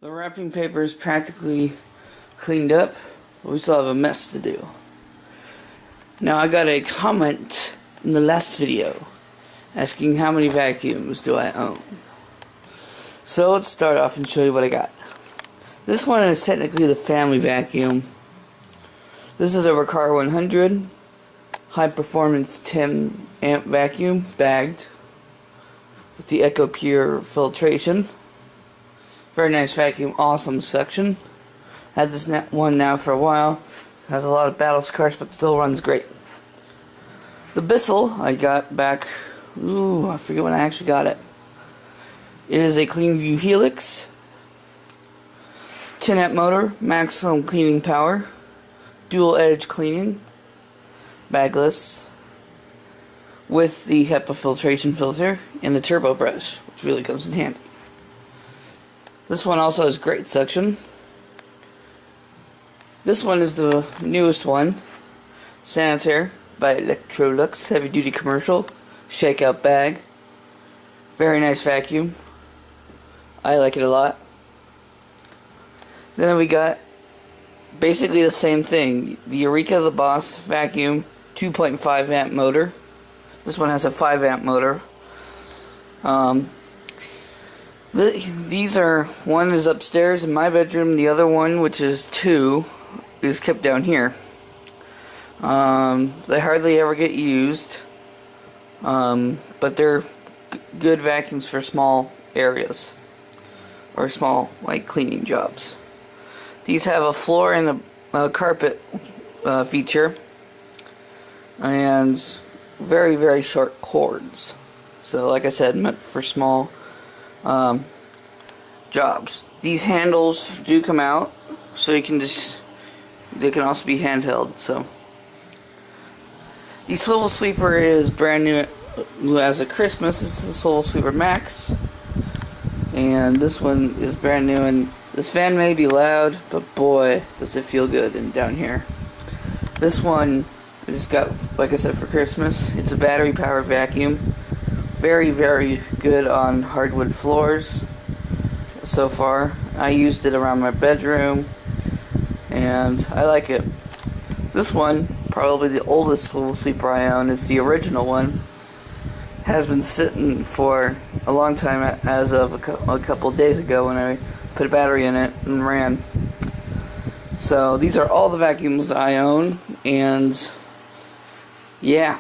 The wrapping paper is practically cleaned up, but we still have a mess to do. Now I got a comment in the last video asking how many vacuums do I own. So let's start off and show you what I got. This one is technically the family vacuum. This is a Riccar 100 high performance 10 amp vacuum bagged with the EcoPure filtration. Very nice vacuum, awesome suction. Had this one now for a while. Has a lot of battle scars, but still runs great. The Bissell I got back, I forget when I actually got it. It is a CleanView Helix, 10 amp motor, maximum cleaning power, dual edge cleaning, bagless, with the HEPA filtration filter and the turbo brush, which really comes in handy. This one also has great suction. This one is the newest one, Sanitaire by Electrolux, heavy duty commercial, shakeout bag. Very nice vacuum. I like it a lot. Then we got basically the same thing, the Eureka the Boss vacuum 2.5 amp motor. This one has a 5 amp motor. These are, one is upstairs in my bedroom, the other one, which is 2, is kept down here. They hardly ever get used, but they're good vacuums for small areas or small like cleaning jobs. These have a floor and a carpet feature and very, very short cords. So like I said, meant for small jobs. These handles do come out, so you can they can also be handheld. So the swivel sweeper is brand new as of Christmas. This is the Swivel Sweeper Max, and this one is brand new. And this fan may be loud, but boy, does it feel good in down here. This one I just got, like I said, for Christmas. It's a battery powered vacuum. Very, very good on hardwood floors so far. I used it around my bedroom and I like it. This one, probably the oldest swivel sweeper I own, is the original one. Has been sitting for a long time as of a couple of days ago when I put a battery in it and ran. So these are all the vacuums I own, and yeah.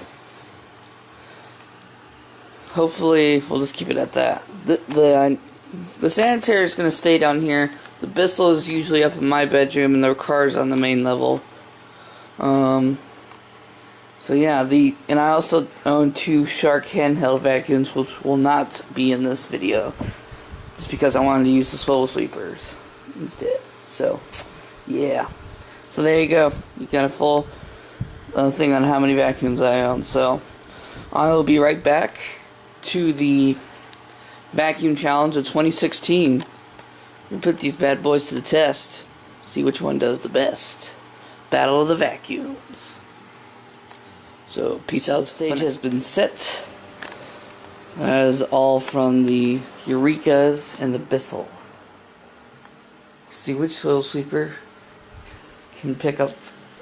Hopefully, we'll just keep it at that. The Sanitaire is going to stay down here. The Bissell is usually up in my bedroom, and the Riccar is on the main level. So yeah, and I also own 2 Shark handheld vacuums, which will not be in this video, just because I wanted to use the swivel sweepers instead. So yeah. So there you go. You got a full thing on how many vacuums I own. So I'll be right back to the vacuum challenge of 2016. We'll put these bad boys to the test. See which one does the best. Battle of the vacuums. So peace out. Stage has been set. As all from the Eurekas and the Bissell. See which swivel sweeper can pick up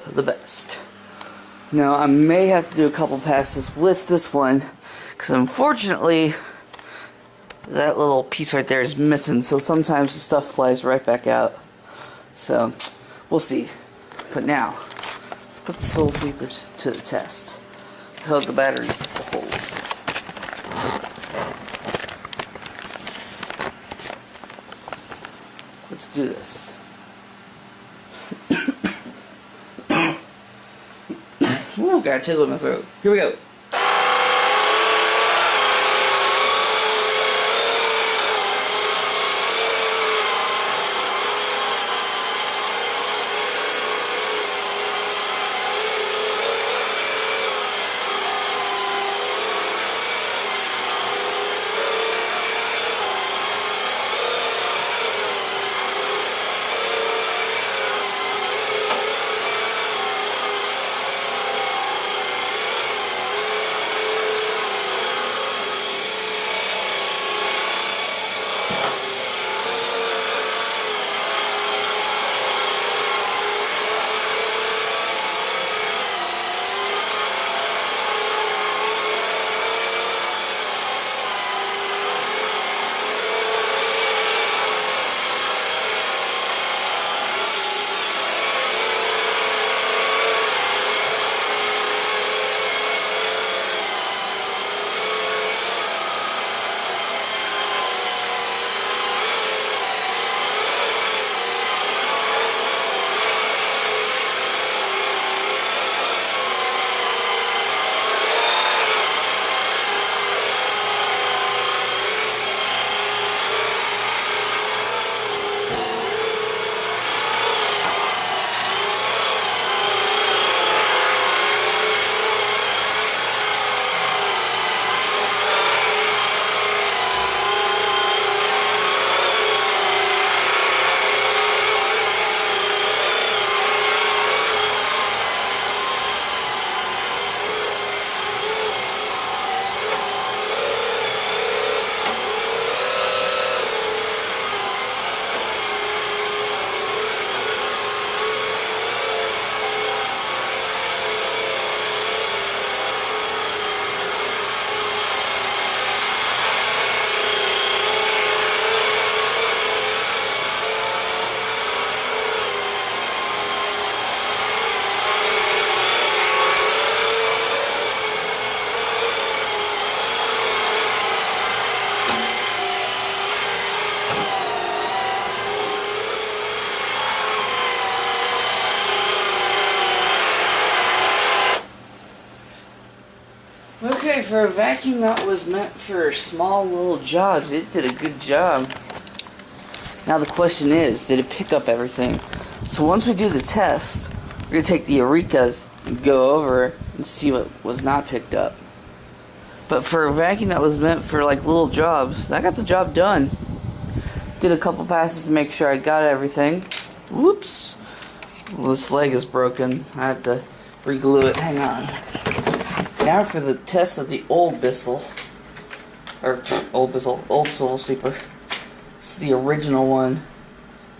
the best. Now I may have to do a couple passes with this one, because unfortunately that little piece right there is missing, so sometimes the stuff flies right back out. So we'll see. But now, put the swivel sweepers to the test. Hold the batteries hold. Let's do this. Ooh, got a chill in my throat. Here we go. for a vacuum that was meant for small little jobs, it did a good job. Now the question is, did it pick up everything? So once we do the test, we're going to take the Eurekas and go over and see what was not picked up. But for a vacuum that was meant for like little jobs, I got the job done. Did a couple passes to make sure I got everything. Whoops. Well, this leg is broken. I have to re-glue it. Hang on. Now for the test of the old Bissell. Or old Bissell, old Soul Sweeper. This is the original one.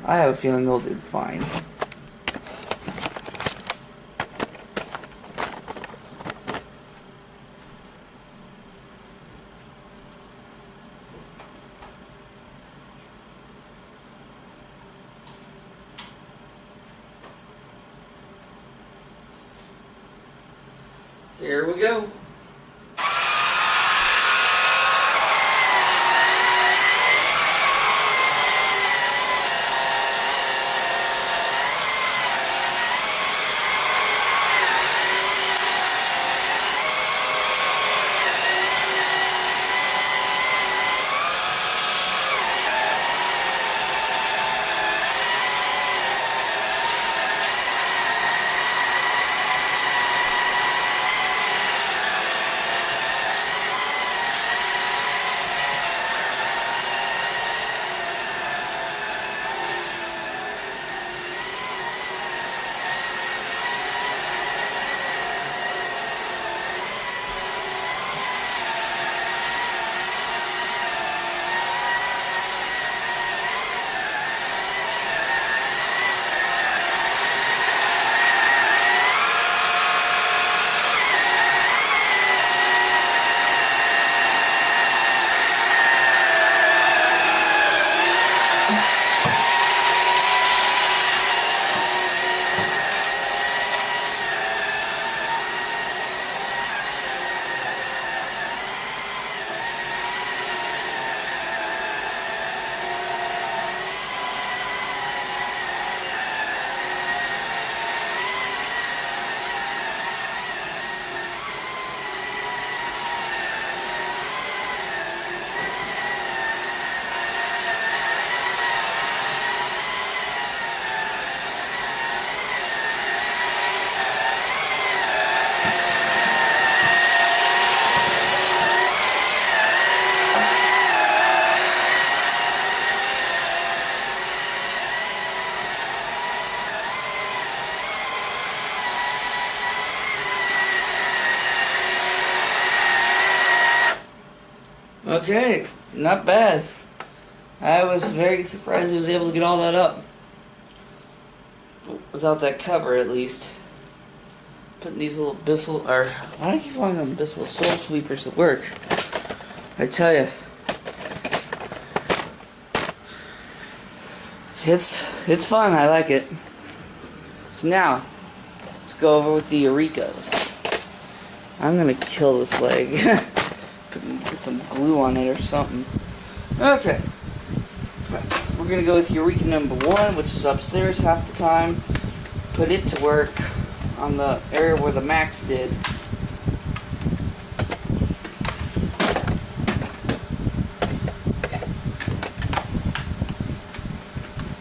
I have a feeling they'll do fine. Here we go. Okay, not bad. I was very surprised he was able to get all that up. Without that cover, at least. Putting these little Bissell, or why do I keep calling them Bissell Soul Sweepers to work? I tell you, it's fun. I like it. So now, let's go over with the Eurekas. I'm gonna kill this leg. Put some glue on it or something. Okay. We're gonna go with Eureka number 1, which is upstairs half the time. Put it to work on the area where the Max did.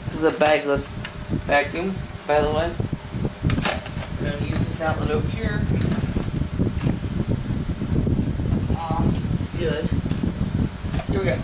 This is a bagless vacuum, by the way. We're gonna use this outlet over here. Good. Here we go.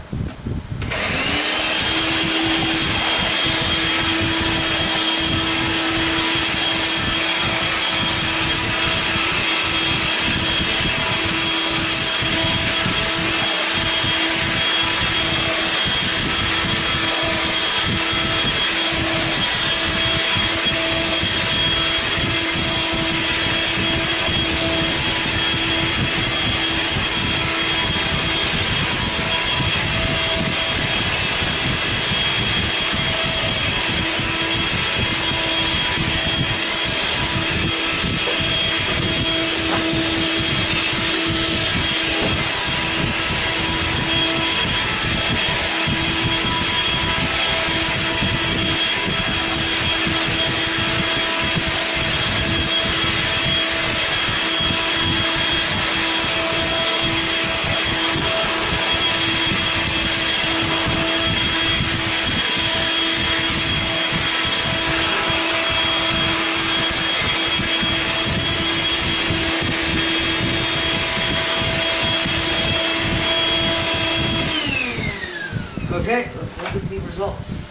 Okay, let's look at the results.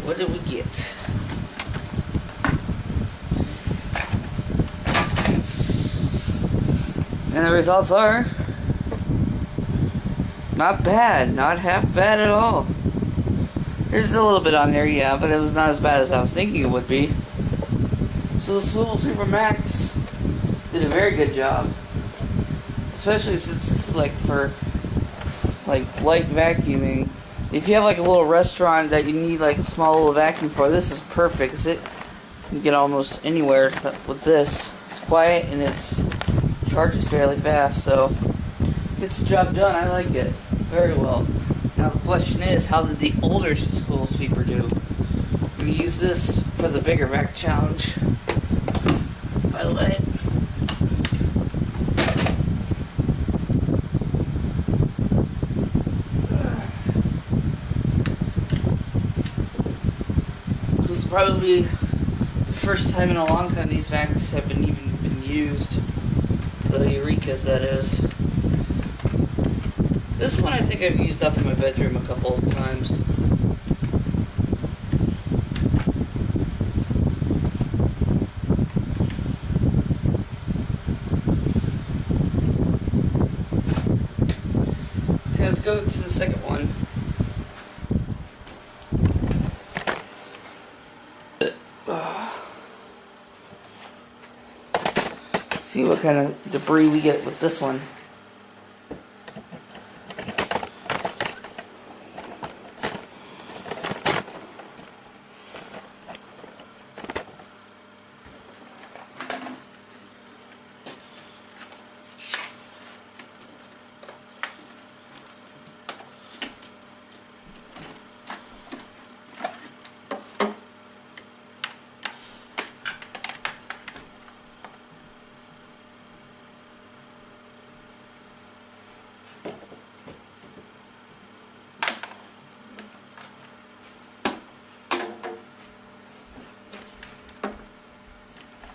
What did we get? And the results are not bad, not half bad at all. There's a little bit on there, yeah, but it was not as bad as I was thinking it would be. So the Swivel Sweeper Max did a very good job. Especially since this is like for like light vacuuming. If you have like a little restaurant that you need like a small little vacuum for, this is perfect because you can get almost anywhere with this. It's quiet and it's charges fairly fast, so gets the job done. I like it very well. Now the question is, how did the older Swivel Sweeper do? We use this for the bigger vac challenge. By the way. This is probably the first time in a long time these vacs have been used. The Eurekas, that is. This one I think I've used up in my bedroom a couple of times. Okay, let's go to the second one. See what kind of debris we get with this one.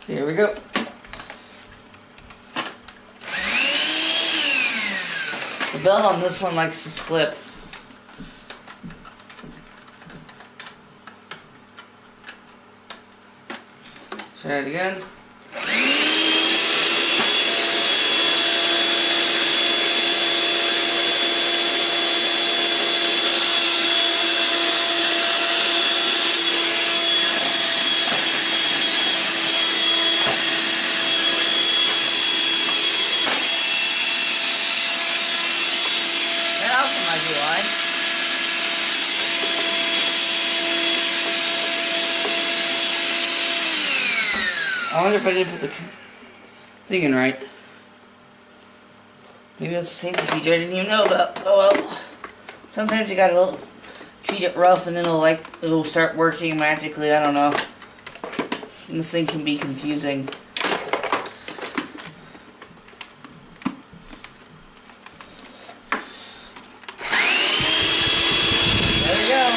Here we go. The belt on this one likes to slip. Try it again. I wonder if I didn't put the thing in right. Maybe that's the same feature I didn't even know about. Oh well. Sometimes you gotta treat it rough and then it'll start working magically. I don't know. And this thing can be confusing. There we go.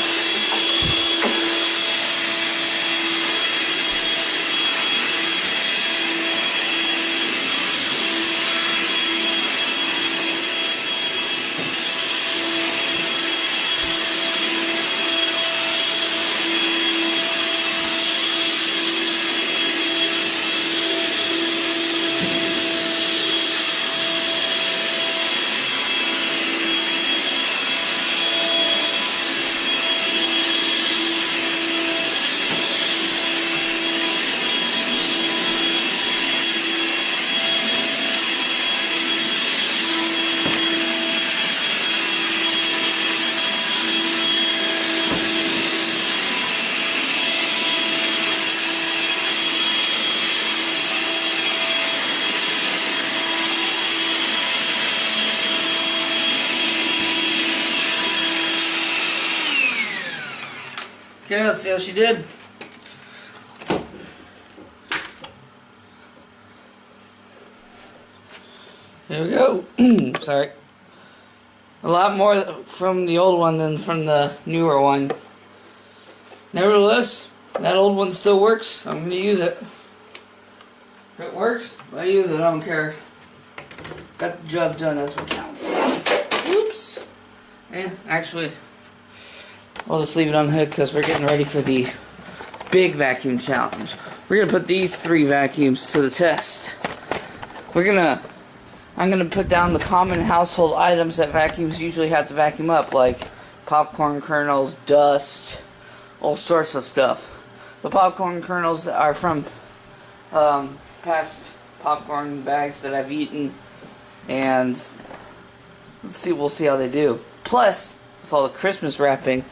Okay, let's see how she did. Here we go. Sorry. A lot more from the old one than from the newer one. Nevertheless, that old one still works. I'm going to use it. If it works, I use it. I don't care. Got the job done. That's what counts. Oops. And Actually, I'll just leave it unhooked because we're getting ready for the big vacuum challenge. We're gonna put these 3 vacuums to the test. I'm gonna put down the common household items that vacuums usually have to vacuum up, like popcorn kernels, dust, all sorts of stuff. The popcorn kernels that are from past popcorn bags that I've eaten, and we'll see how they do. Plus, with all the Christmas wrapping,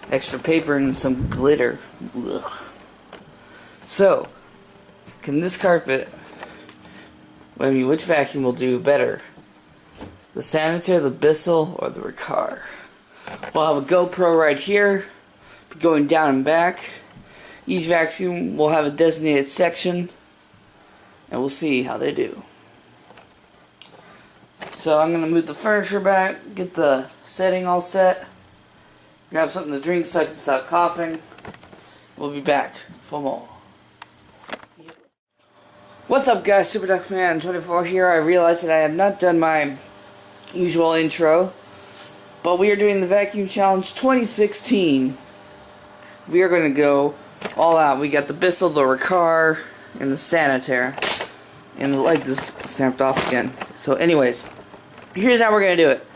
extra paper and some glitter. Ugh. So, can this carpet, which vacuum will do better? The Sanitaire, the Bissell, or the Riccar? We'll have a GoPro right here, going down and back. Each vacuum will have a designated section, and we'll see how they do. So I'm going to move the furniture back, get the setting all set, grab something to drink so I can stop coughing. We'll be back for more. What's up guys, SuperDuckman24 here. I realized that I have not done my usual intro, but we are doing the Vacuum Challenge 2016. We are going to go all out. We got the Bissell, the Riccar, and the Sanitaire. And the leg just snapped off again. So anyways, here's how we're going to do it.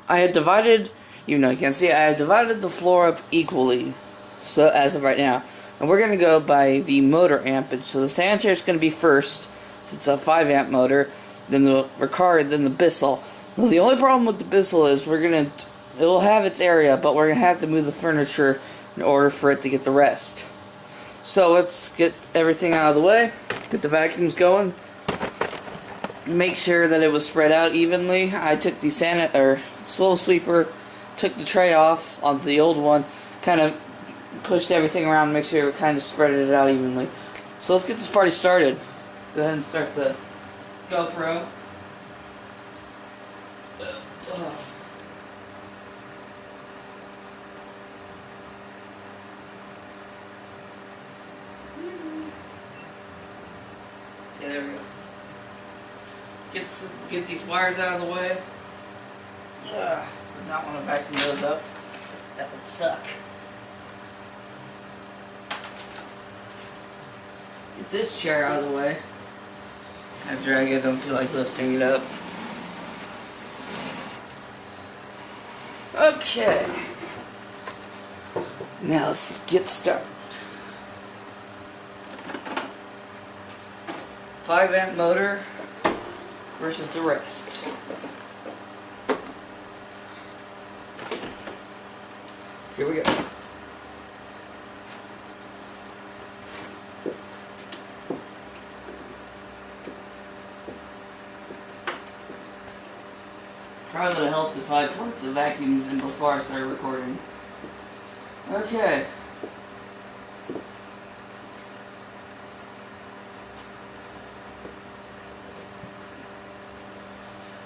I had divided, even though you can't see it, I have divided the floor up equally, so as of right now. And we're going to go by the motor ampage. So the Sanitaire is going to be first, so it's a 5 amp motor, then the Riccar, then the Bissell. Now the only problem with the Bissell is it'll have its area, but we're going to have to move the furniture in order for it to get the rest. So let's get everything out of the way, get the vacuums going. Make sure that it was spread out evenly. I took the swivel sweeper, took the tray off on the old one, kind of pushed everything around, make sure it kind of spread it out evenly. So let's get this party started. Go ahead and start the GoPro. Okay, there we go. Get these wires out of the way. Would not want to vacuum those up. That would suck. Get this chair out of the way. I drag it, don't feel like lifting it up. Okay. Now let's get started. 5 amp motor versus the rest. Here we go. Probably would have helped if I plugged the vacuums in before I started recording. Okay.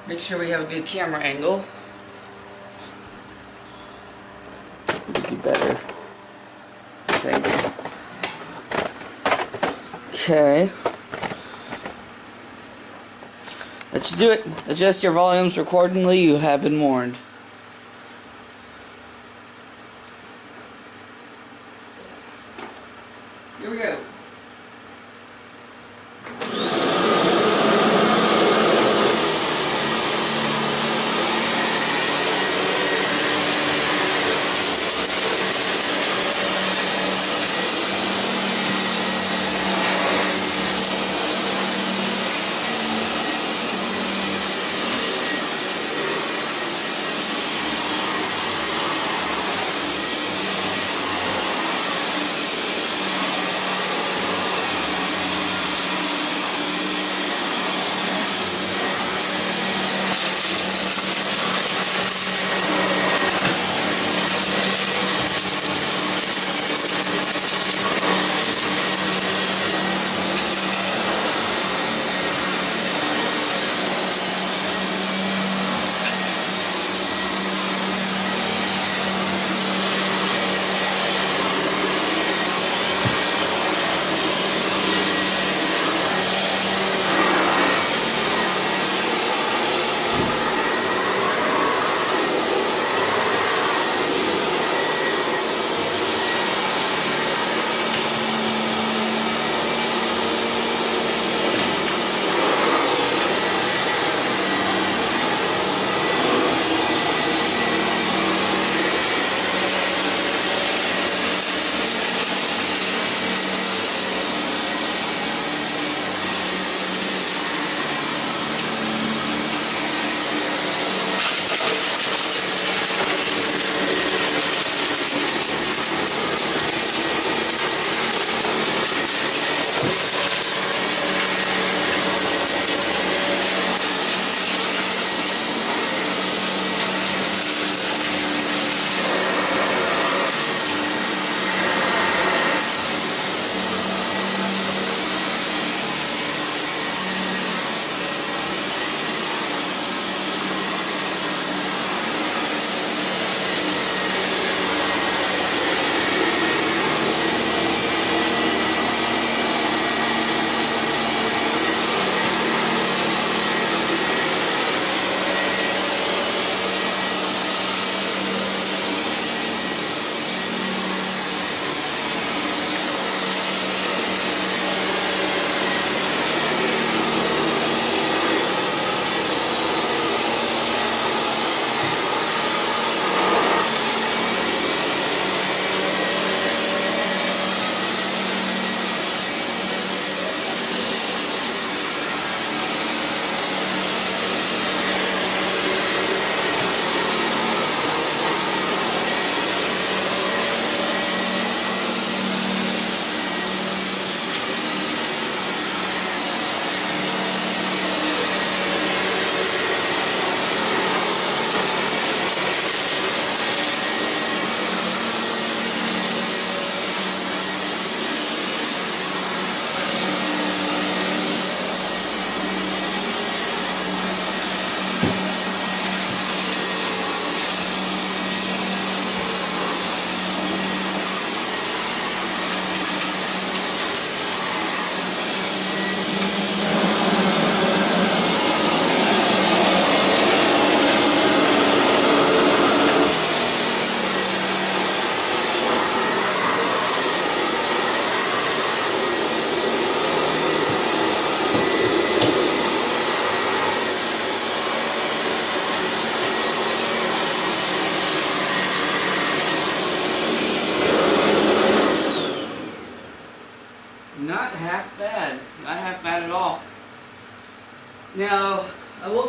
Make sure we have a good camera angle. Would be better. Thank you. Okay. That should do it. Adjust your volumes accordingly. You have been warned. Here we go.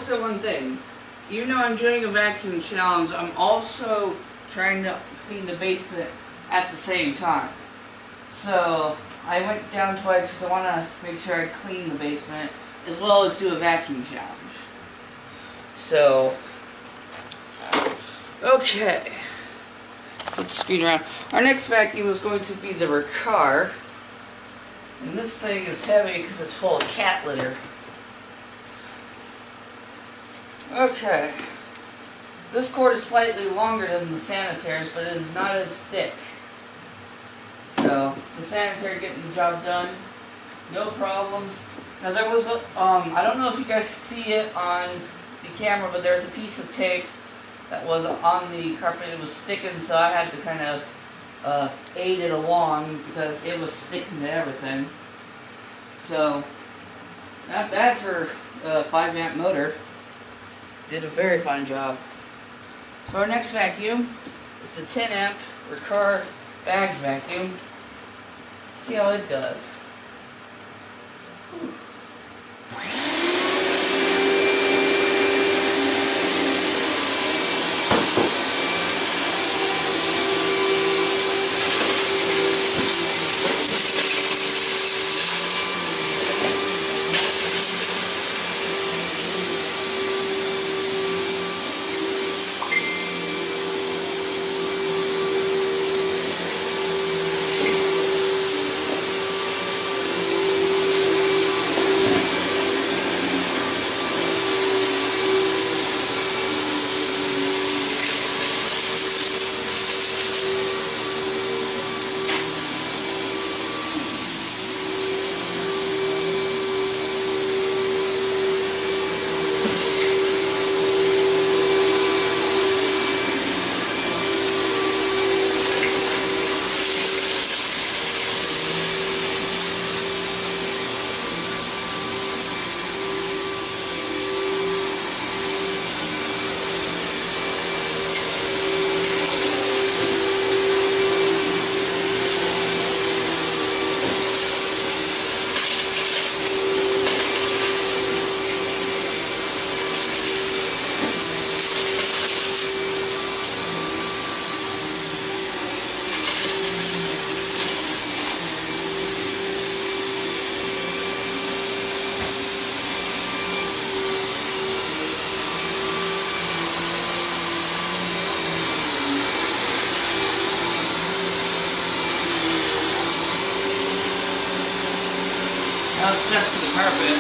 say one thing. Even though I'm doing a vacuum challenge, I'm also trying to clean the basement at the same time. So I went down twice because I want to make sure I clean the basement as well as do a vacuum challenge. So, okay. So let's screen around. Our next vacuum is going to be the Riccar. And this thing is heavy because it's full of cat litter. Okay. This cord is slightly longer than the sanitary's, but it is not as thick. So, the sanitary getting the job done. No problems. Now there was a, I don't know if you guys could see it on the camera, but there's a piece of tape that was on the carpet. It was sticking, so I had to kind of aid it along because it was sticking to everything. So, not bad for a 5-amp motor. Did a very fine job. So our next vacuum is the 10-amp Riccar bag vacuum. See how it does. Ooh. Now it's stuck to the carpet.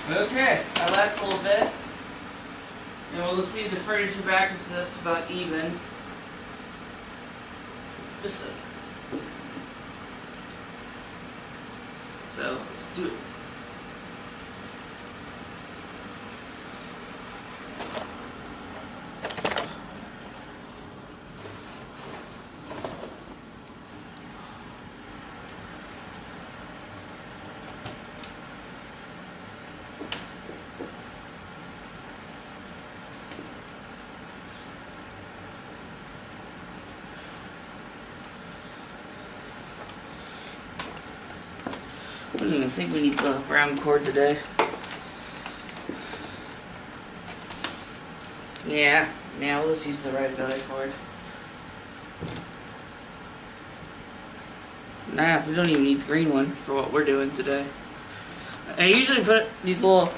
Okay, that lasts a little bit. And we'll just leave the furniture back so that's about even. So, let's do it. I don't even think we need the round cord today. Yeah, now let's use the red belly cord. Nah, we don't even need the green one for what we're doing today. I usually put these little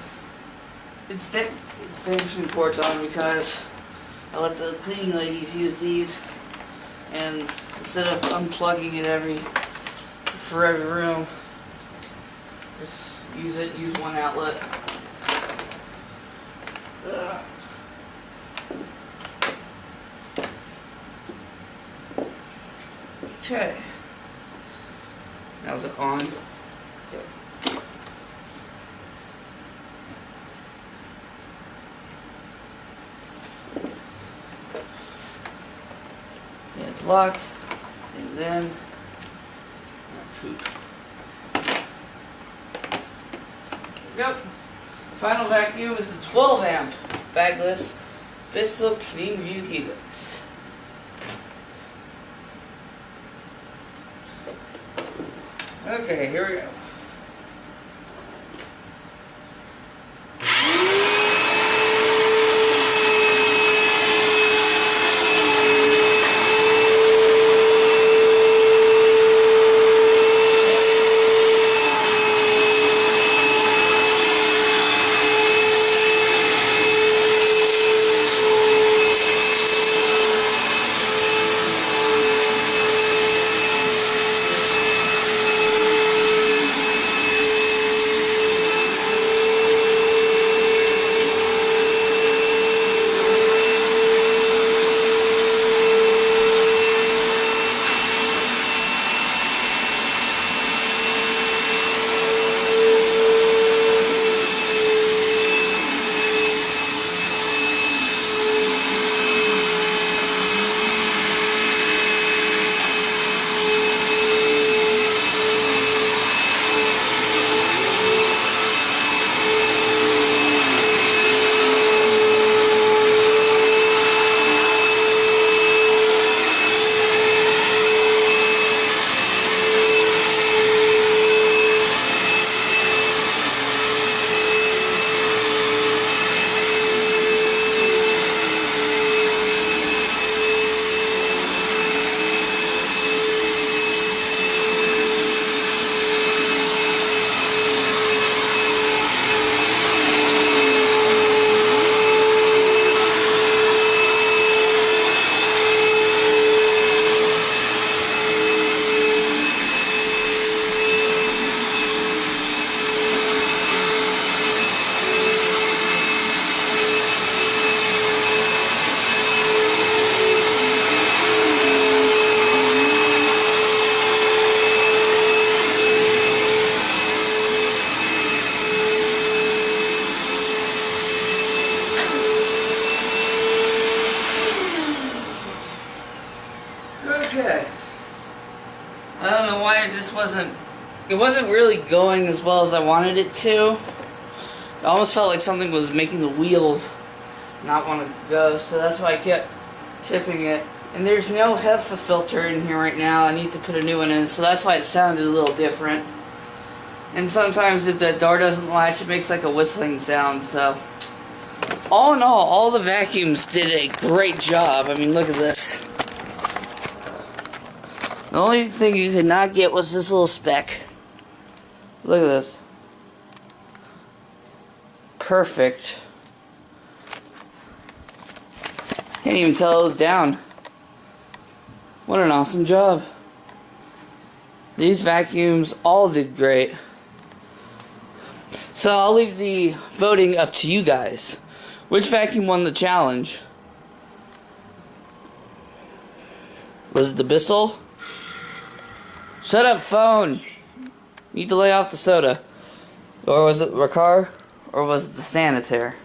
extension cords on because I let the cleaning ladies use these, and instead of unplugging it every for every room. Just use one outlet. Okay. Now is it on? Okay. Yeah, it's locked. Things in. Poop. There we go. Final vacuum is the 12 amp bagless Bissell Cleanview Helix. Okay, here we go. Okay. I don't know why it wasn't really going as well as I wanted it to. It almost felt like something was making the wheels not want to go, so that's why I kept tipping it. And there's no HEPA filter in here right now. I need to put a new one in, so that's why it sounded a little different. And sometimes if the door doesn't latch, it makes like a whistling sound, so. All in all the vacuums did a great job. I mean, look at this. The only thing you could not get was this little speck. Look at this. Perfect. Can't even tell it was down. What an awesome job. These vacuums all did great. So I'll leave the voting up to you guys. Which vacuum won the challenge? Was it the Bissell? Shut up, phone! Need to lay off the soda. Or was it Riccar? Or was it the Sanitaire?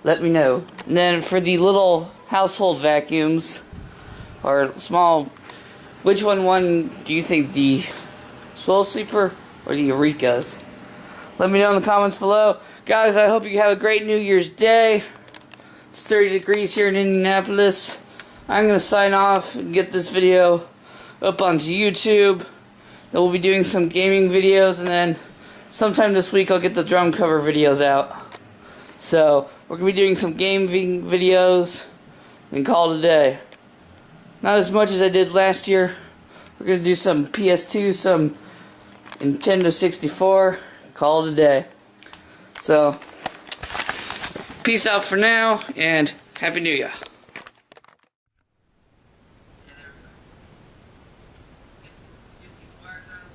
Let me know. And then for the little household vacuums, or small, which one won, do you think? The Soul Sleeper or the Eureka's? Let me know in the comments below. Guys, I hope you have a great New Year's Day. It's 30 degrees here in Indianapolis. I'm going to sign off and get this video up onto YouTube. And we'll be doing some gaming videos, and then sometime this week I'll get the drum cover videos out. So, we're going to be doing some gaming videos and call it a day. Not as much as I did last year. We're going to do some PS2, some Nintendo 64, call it a day. So, peace out for now, and Happy New Year. Get these wires out.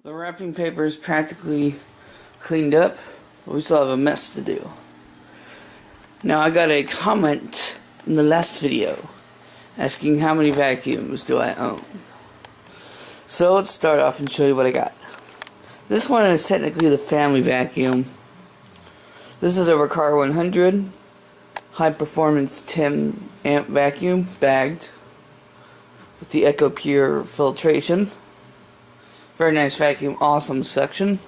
The wrapping paper is practically cleaned up, but we still have a mess to do. Now I got a comment in the last video asking how many vacuums do I own. So let's start off and show you what I got. This one is technically the family vacuum. This is a Riccar 100 high performance 10 amp vacuum bagged with the Eco Pure filtration. Very nice vacuum, awesome suction.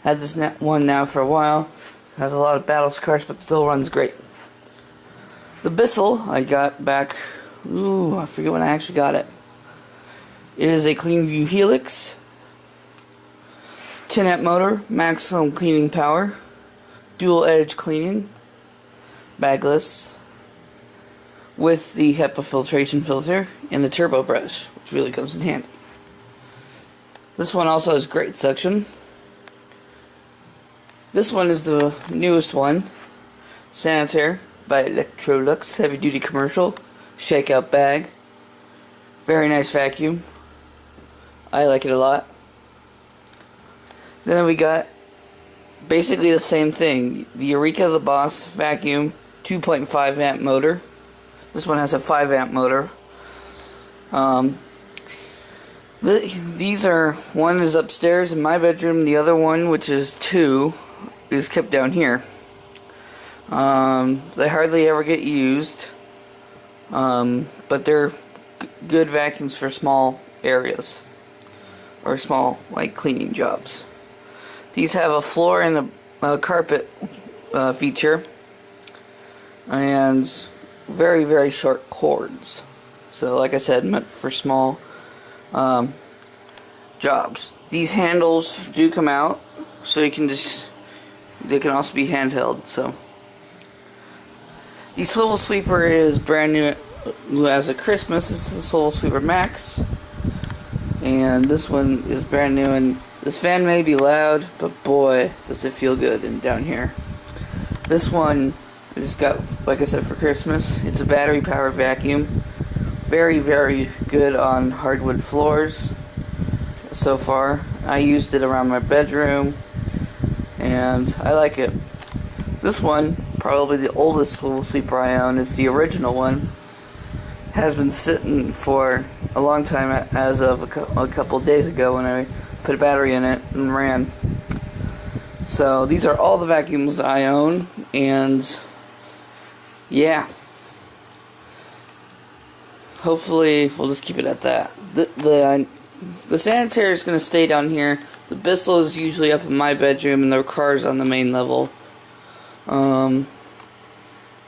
Had this one now for a while. Has a lot of battle scars, but still runs great. The Bissell I got back, I forget when I actually got it. It is a CleanView Helix, 10 amp motor, maximum cleaning power, dual edge cleaning, bagless, with the HEPA filtration filter and the turbo brush, which really comes in handy. This one also has great suction. This one is the newest one, Sanitaire by Electrolux, heavy duty commercial, shakeout bag. Very nice vacuum. I like it a lot. Then we got basically the same thing, the Eureka the Boss vacuum, 2.5 amp motor. This one has a 5 amp motor. These are, one is upstairs in my bedroom, the other one, which is 2, is kept down here. They hardly ever get used, but they're good vacuums for small areas, or small, like, cleaning jobs. These have a floor and a carpet feature, and very, very short cords. So, like I said, meant for small jobs. These handles do come out, so you can they can also be handheld. So the Swivel Sweeper is brand new as of Christmas. This is the Swivel Sweeper Max, and this one is brand new. And this fan may be loud, but boy, does it feel good in down here. This one is got, like I said, for Christmas. It's a battery powered vacuum. Very, very good on hardwood floors so far. I used it around my bedroom, and I like it. This one, probably the oldest Swivel Sweeper I own, is the original one. Has been sitting for a long time as of a couple of days ago when I put a battery in it and ran. So these are all the vacuums I own, and yeah. Hopefully, we'll just keep it at that. The Sanitaire is going to stay down here. The Bissell is usually up in my bedroom, and the Riccar's on the main level. So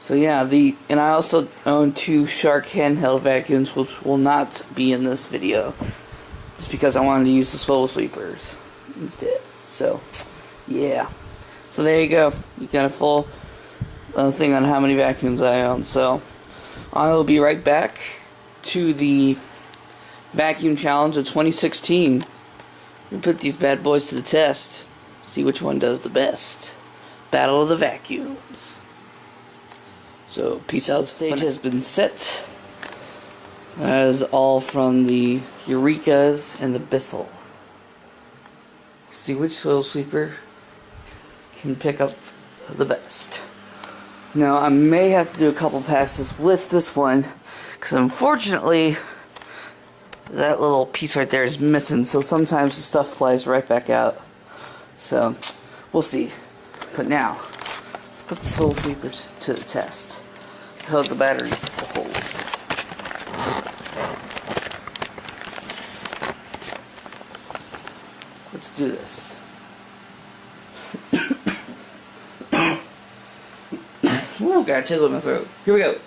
yeah, and I also own 2 Shark handheld vacuums, which will not be in this video, just because I wanted to use the Swivel Sweepers instead. So yeah. So there you go. You got a full thing on how many vacuums I own. So I will be right back to the vacuum challenge of 2016. We put these bad boys to the test. See which one does the best. Battle of the vacuums. So peace out. Stage has been set. That is all from the Eurekas and the Bissell. See which Swivel Sweeper can pick up the best. Now I may have to do a couple passes with this one, because unfortunately that little piece right there is missing, so sometimes the stuff flies right back out. So we'll see. But now, put the Swivel Sweepers to the test. Hold the batteries will hold. Let's do this. Ooh, got a tickle in my throat. Here we go.